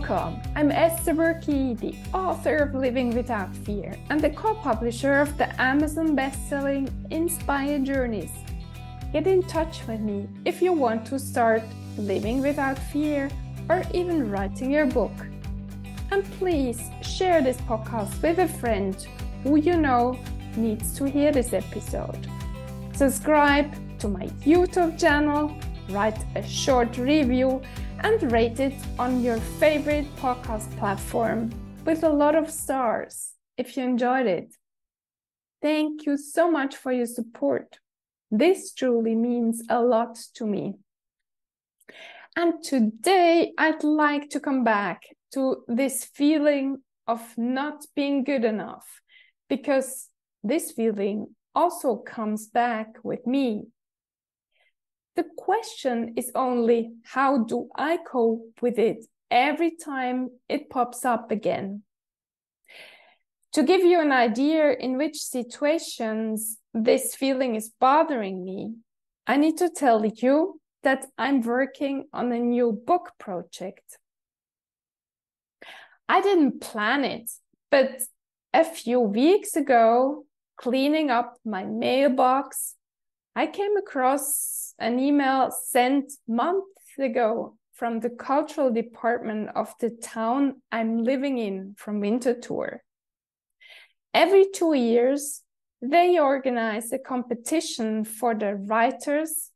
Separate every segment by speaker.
Speaker 1: Welcome! I'm Esther Buerki, the author of Living Without Fear and the co-publisher of the Amazon best-selling Inspire Journeys. Get in touch with me if you want to start living without fear or even writing your book. And please share this podcast with a friend who you know needs to hear this episode. Subscribe to my YouTube channel, write a short review, and rate it on your favorite podcast platform with a lot of stars if you enjoyed it. Thank you so much for your support. This truly means a lot to me. And today I'd like to come back to this feeling of not being good enough, because this feeling also comes back with me. The question is only, how do I cope with it every time it pops up again? To give you an idea in which situations this feeling is bothering me, I need to tell you that I'm working on a new book project. I didn't plan it, but a few weeks ago, cleaning up my mailbox, I came across an email sent months ago from the cultural department of the town I'm living in from Winterthur. Every 2 years, they organize a competition for the writers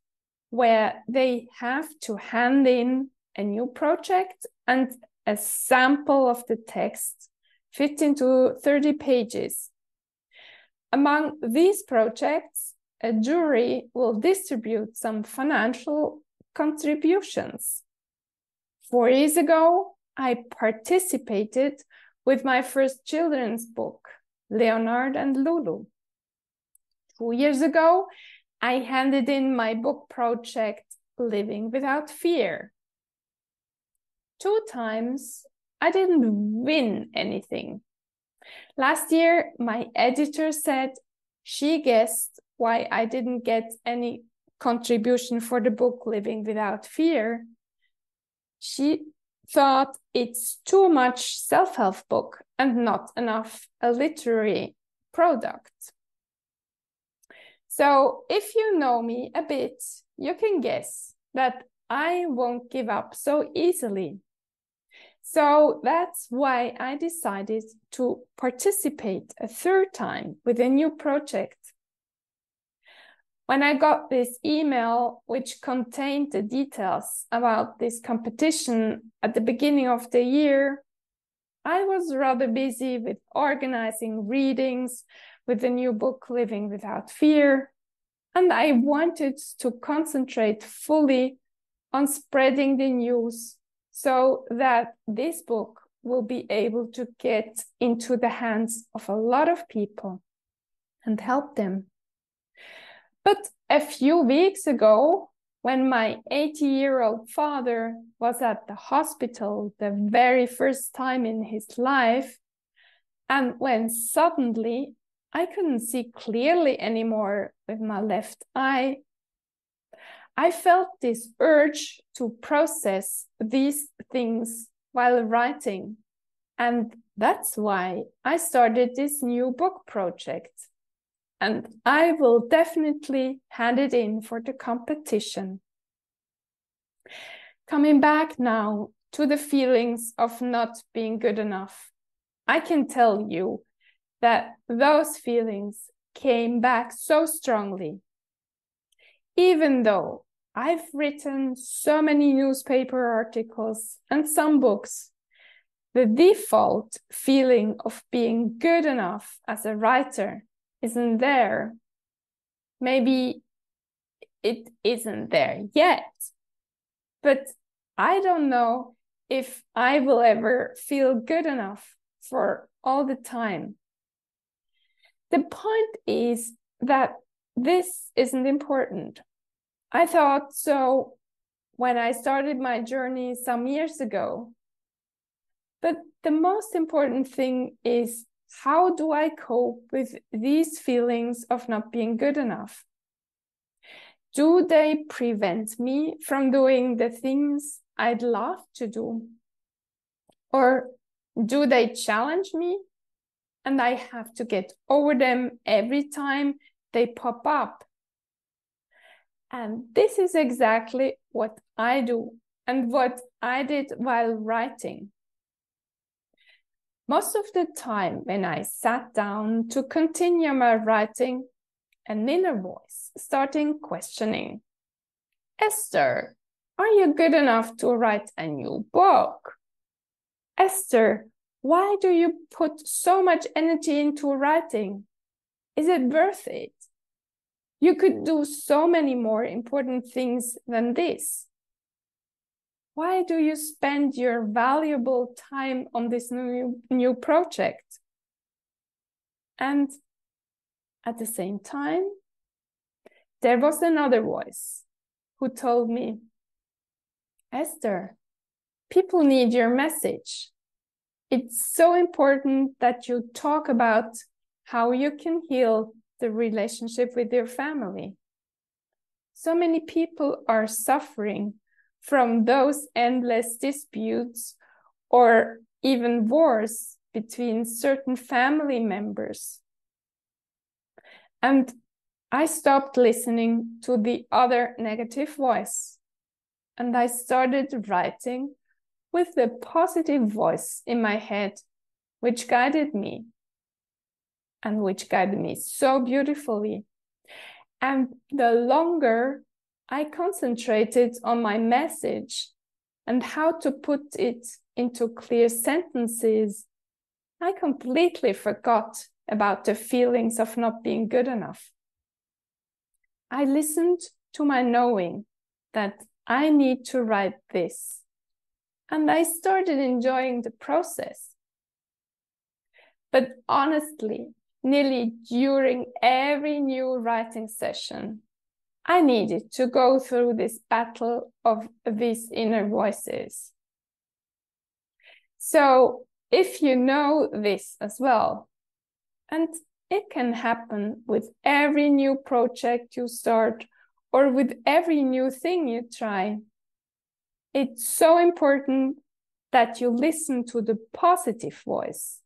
Speaker 1: where they have to hand in a new project and a sample of the text fit into 30 pages. Among these projects, a jury will distribute some financial contributions. 4 years ago, I participated with my first children's book, Leonard and Lulu. 2 years ago, I handed in my book project, Living Without Fear. 2 times, I didn't win anything. Last year, my editor said she guessed why I didn't get any contribution for the book Living Without Fear. She thought it's too much self-help book and not enough a literary product. So if you know me a bit, you can guess that I won't give up so easily. So that's why I decided to participate a 3rd time with a new project. When I got this email, which contained the details about this competition at the beginning of the year, I was rather busy with organizing readings with the new book, Living Without Fear, and I wanted to concentrate fully on spreading the news so that this book will be able to get into the hands of a lot of people and help them. But a few weeks ago, when my 80-year-old father was at the hospital the very first time in his life, and when suddenly I couldn't see clearly anymore with my left eye, I felt this urge to process these things while writing. And that's why I started this new book project. And I will definitely hand it in for the competition. Coming back now to the feelings of not being good enough, I can tell you that those feelings came back so strongly. Even though I've written so many newspaper articles and some books, the default feeling of being good enough as a writer isn't there. Maybe it isn't there yet, but I don't know if I will ever feel good enough for all the time. The point is that this isn't important. I thought so when I started my journey some years ago. But the most important thing is, how do I cope with these feelings of not being good enough? Do they prevent me from doing the things I'd love to do? Or do they challenge me and I have to get over them every time they pop up? And this is exactly what I do and what I did while writing. Most of the time when I sat down to continue my writing, an inner voice started questioning, Esther, are you good enough to write a new book? Esther, why do you put so much energy into writing? Is it worth it? You could do so many more important things than this. Why do you spend your valuable time on this new project? And at the same time, there was another voice who told me, Esther, people need your message. It's so important that you talk about how you can heal the relationship with your family. So many people are suffering from those endless disputes or even wars between certain family members. And I stopped listening to the other negative voice and I started writing with the positive voice in my head, which guided me and which guided me so beautifully. And the longer I concentrated on my message and how to put it into clear sentences, I completely forgot about the feelings of not being good enough. I listened to my knowing that I need to write this, and I started enjoying the process. But honestly, nearly during every new writing session, I needed to go through this battle of these inner voices. So if you know this as well, and it can happen with every new project you start or with every new thing you try, it's so important that you listen to the positive voice.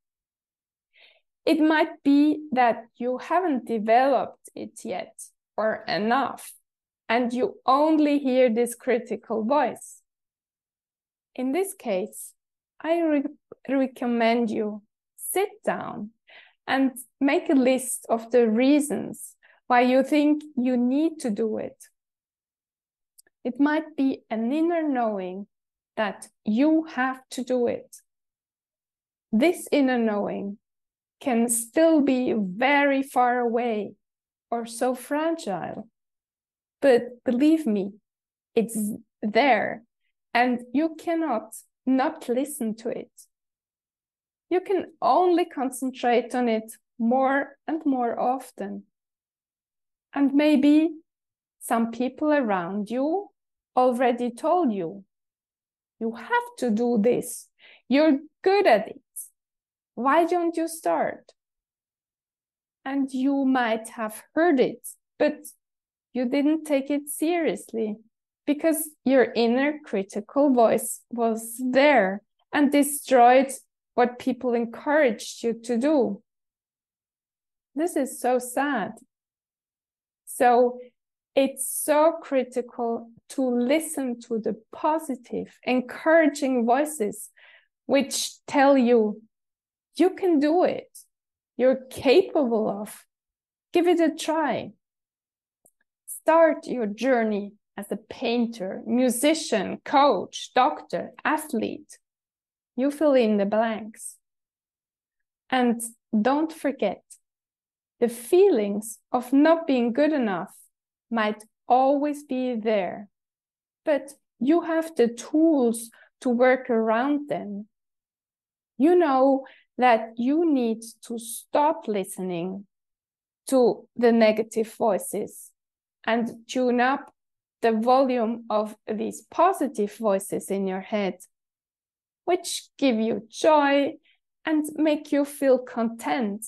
Speaker 1: It might be that you haven't developed it yet or enough, and you only hear this critical voice. In this case, I recommend you sit down and make a list of the reasons why you think you need to do it. It might be an inner knowing that you have to do it. This inner knowing can still be very far away or so fragile. But believe me, it's there and you cannot not listen to it. You can only concentrate on it more and more often. And maybe some people around you already told you, you have to do this. You're good at it. Why don't you start? And you might have heard it, but you didn't take it seriously because your inner critical voice was there and destroyed what people encouraged you to do. This is so sad. So it's so critical to listen to the positive, encouraging voices which tell you, you can do it. You're capable of. Give it a try. Start your journey as a painter, musician, coach, doctor, athlete. You fill in the blanks. And don't forget, the feelings of not being good enough might always be there, but you have the tools to work around them. You know that you need to stop listening to the negative voices and tune up the volume of these positive voices in your head, which give you joy and make you feel content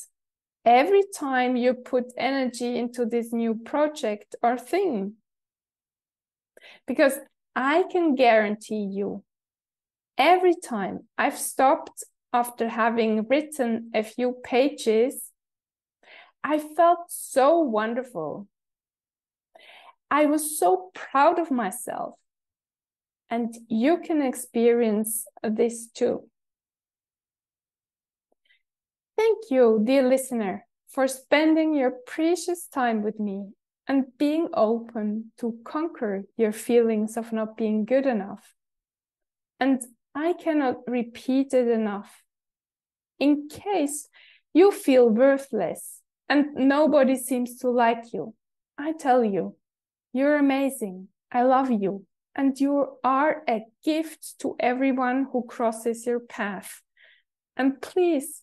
Speaker 1: every time you put energy into this new project or thing. Because I can guarantee you, every time I've stopped after having written a few pages, I felt so wonderful. I was so proud of myself. And you can experience this too. Thank you, dear listener, for spending your precious time with me and being open to conquer your feelings of not being good enough. And I cannot repeat it enough. In case you feel worthless and nobody seems to like you, I tell you, you're amazing. I love you. And you are a gift to everyone who crosses your path. And please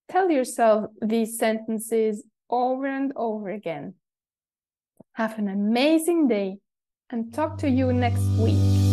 Speaker 1: tell yourself these sentences over and over again. Have an amazing day and talk to you next week.